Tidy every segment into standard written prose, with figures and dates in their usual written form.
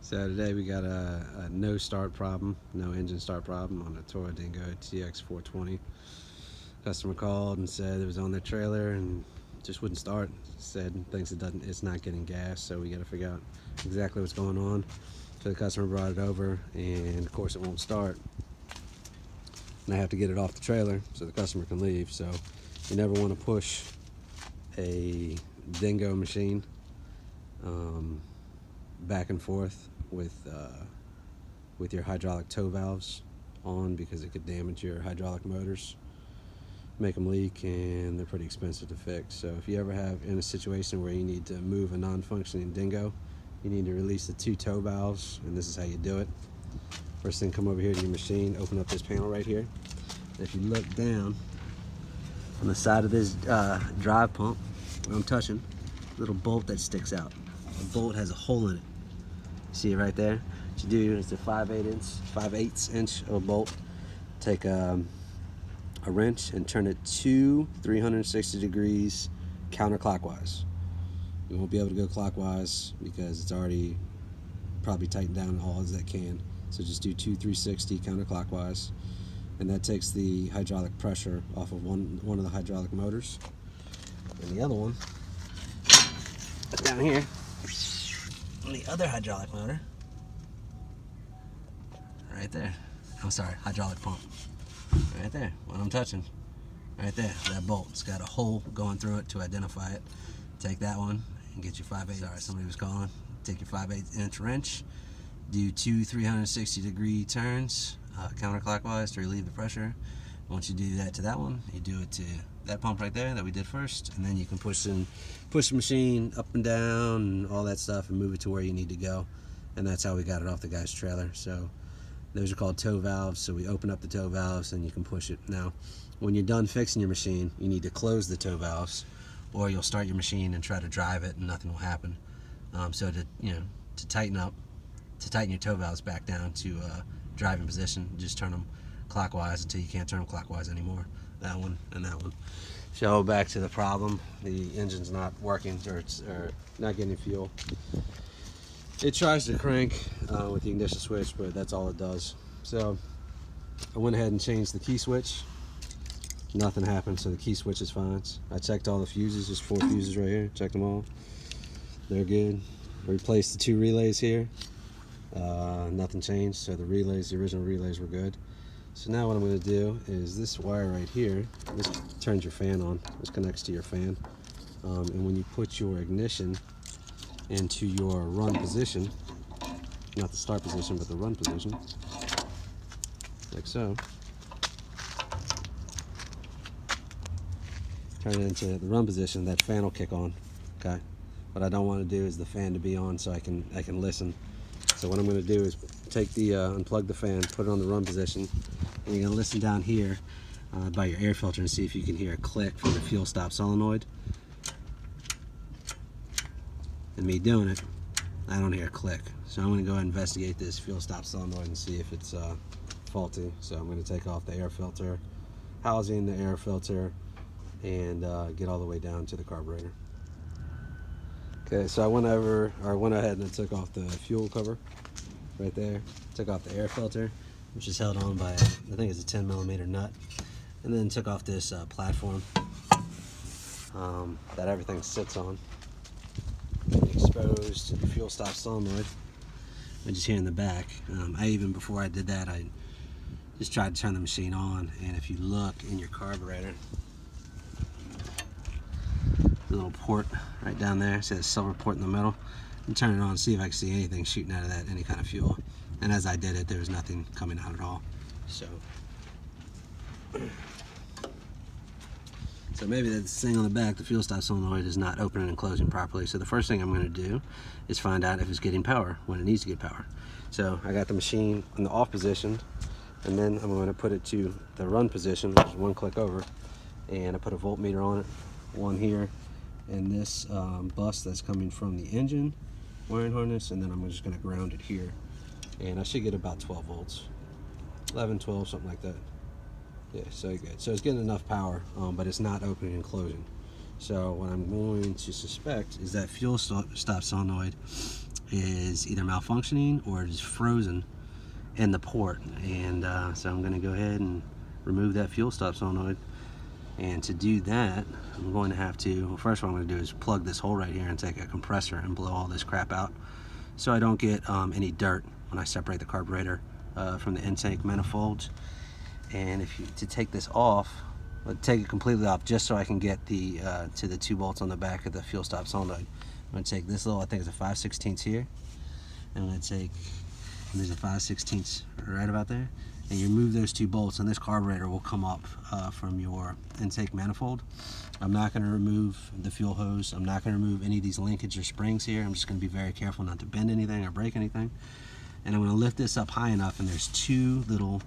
So today we got a no start problem, no engine start problem on a Toro Dingo TX420. Customer called and said it was on their trailer and just wouldn't start. Said thinks it's not getting gas, so we got to figure out exactly what's going on. So the customer brought it over, and of course it won't start. And I have to get it off the trailer so the customer can leave. So you never want to push a Dingo machine back and forth with your hydraulic tow valves on, because it could damage your hydraulic motors, make them leak, and they're pretty expensive to fix. So if you ever have in a situation where you need to move a non-functioning Dingo, you need to release the two tow valves, and this is how you do it. First thing, come over here to your machine, open up this panel right here. And if you look down on the side of this drive pump where I'm touching, little bolt that sticks out. The bolt has a hole in it. See it right there? What you do is the 5/8 inch of a bolt. Take a wrench and turn it 360 degrees counterclockwise. You won't be able to go clockwise because it's already probably tightened down all as that can. So just do 360 counterclockwise, and that takes the hydraulic pressure off of one of the hydraulic motors. And the other one down here on the other hydraulic motor, right there. I'm sorry, hydraulic pump. Right there, what I'm touching. Right there, that bolt. It's got a hole going through it to identify it. Take that one and get your 5/8. Sorry, somebody was calling. Take your 5/8 inch wrench, do 360 degree turns counterclockwise to relieve the pressure. Once you do that to that one, you do it to that pump right there that we did first, and then you can push the machine up and down and all that stuff and move it to where you need to go. And that's how we got it off the guy's trailer. So those are called tow valves. So we open up the tow valves and you can push it. Now, when you're done fixing your machine, you need to close the tow valves, or you'll start your machine and try to drive it and nothing will happen. So to tighten your tow valves back down to driving position, just turn them clockwise until you can't turn them clockwise anymore. That one and that one. So back to the problem. The engine's not working, or it's not getting fuel. It tries to crank with the ignition switch, but that's all it does. So I went ahead and changed the key switch. Nothing happened, so the key switch is fine. I checked all the fuses. There's 4 fuses right here. Checked them all. They're good. Replaced the 2 relays here. Nothing changed, so the original relays were good. So now what I'm going to do is this wire right here, this turns your fan on. This connects to your fan. And when you put your ignition into your run position, not the start position, but the run position, like so, turn it into the run position, that fan will kick on. Okay. What I don't want to do is the fan to be on so I can listen. So what I'm going to do is take the unplug the fan, put it on the run position, and you're going to listen down here by your air filter and see if you can hear a click from the fuel stop solenoid. And me doing it, I don't hear a click. So I'm going to go ahead and investigate this fuel stop solenoid and see if it's faulty. So I'm going to take off the air filter housing, the air filter, and get all the way down to the carburetor. Okay, so I went ahead and I took off the fuel cover right there. Took off the air filter, which is held on by, I think it's a 10mm nut, and then took off this platform that everything sits on. Exposed to the fuel stop solenoid, which is here in the back. Before I did that, I just tried to turn the machine on, and if you look in your carburetor, the little port right down there, it says silver port in the middle, and turn it on and see if I can see anything shooting out of that, any kind of fuel. And as I did it, there was nothing coming out at all. So maybe this thing on the back, the fuel stop solenoid, is not opening and closing properly. So the first thing I'm going to do is find out if it's getting power when it needs to get power. So I got the machine in the off position, and then I'm going to put it to the run position, which is 1 click over, and I put a voltmeter on it, one here, and this bus that's coming from the engine wiring harness, and then I'm just going to ground it here, and I should get about 12 volts, 11, 12, something like that. Yeah, so good. So it's getting enough power, but it's not opening and closing. So what I'm going to suspect is that fuel stop solenoid is either malfunctioning or is frozen in the port. And so I'm going to go ahead and remove that fuel stop solenoid. And to do that, I'm going to have to, well, first what I'm going to do is plug this hole right here and take a compressor and blow all this crap out so I don't get any dirt when I separate the carburetor from the intake manifolds. And if you, to take this off, I'll take it completely off just so I can get the to the 2 bolts on the back of the fuel stop solenoid. I'm going to take this little, I think it's a 5/16 here, and I'm going to take, and there's a 5/16 right about there, and you remove those 2 bolts and this carburetor will come up from your intake manifold. I'm not going to remove the fuel hose. I'm not going to remove any of these linkage or springs here. I'm just going to be very careful not to bend anything or break anything. And I'm going to lift this up high enough, and there's 2 little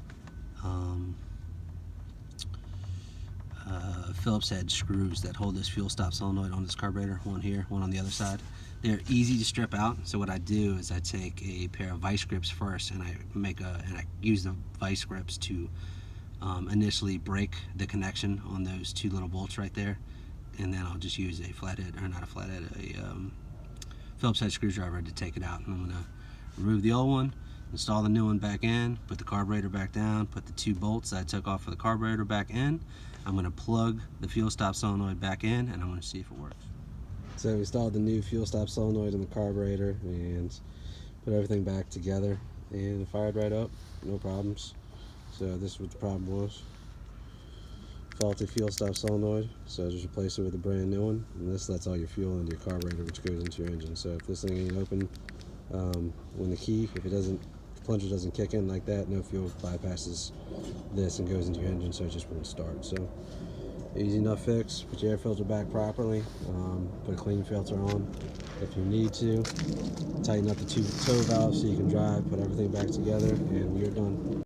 Phillips head screws that hold this fuel stop solenoid on this carburetor, one here, one on the other side. They're easy to strip out, so what I do is I take a pair of vice grips first, and I use the vice grips to initially break the connection on those 2 little bolts right there, and then I'll just use a flathead, or not a flathead, a Phillips head screwdriver to take it out. And I'm going to remove the old one, install the new one back in, put the carburetor back down, put the 2 bolts that I took off of the carburetor back in. I'm going to plug the fuel stop solenoid back in, and I'm going to see if it works. So we installed the new fuel stop solenoid in the carburetor and put everything back together, and it fired right up, no problems. So this is what the problem was. Faulty fuel stop solenoid, so I just replace it with a brand new one, and this lets all your fuel into your carburetor, which goes into your engine. So if this thing ain't open when the key, if it doesn't, the plunger doesn't kick in like that, no fuel bypasses this and goes into your engine, so it just won't start. So easy enough fix. Put your air filter back properly, put a clean filter on if you need to, tighten up the 2 tow valves so you can drive, put everything back together, and you're done.